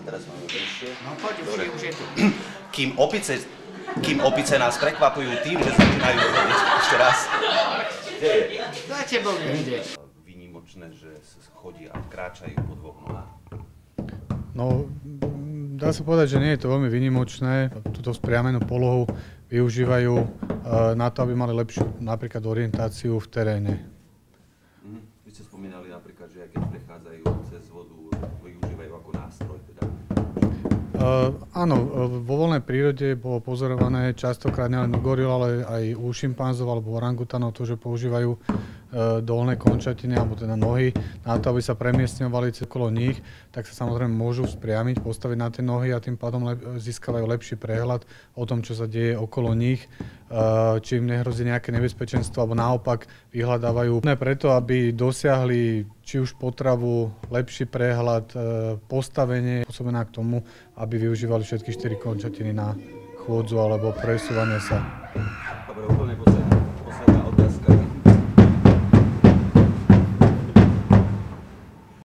Teraz máme bližšie. No poď, už je tu. Kým opice nás prekvapujú tým, že začínajú chodiť ešte raz. Kde je? Za tebou nejde. Výnimočné, že chodia a kráčajú po dvoch nohách. No, dá sa povedať, že nie je to veľmi výnimočné. Túto spriamenú polohu využívajú na to, aby mali lepšiu napríklad orientáciu v teréne. Vy ste spomínali napríklad, že keď prechádzajú cez vodu, využívajú ako nástroj. Teda. Áno, vo voľnej prírode bolo pozorované častokrát nielen u goril, ale aj u šimpanzov alebo orangutanov to, že používajú dolné končatiny alebo teda nohy na to, aby sa premiestňovali okolo nich, tak sa samozrejme môžu vzpriamiť, postaviť na tie nohy a tým pádom získavajú lepší prehľad o tom, čo sa deje okolo nich, či im nehrozí nejaké nebezpečenstvo alebo naopak vyhľadávajú preto, aby dosiahli či už potravu, lepší prehľad, postavenie spôsobené k tomu, aby využívali všetky 4 končatiny na chôdzu alebo presúvanie sa. Dobre, úplne posledná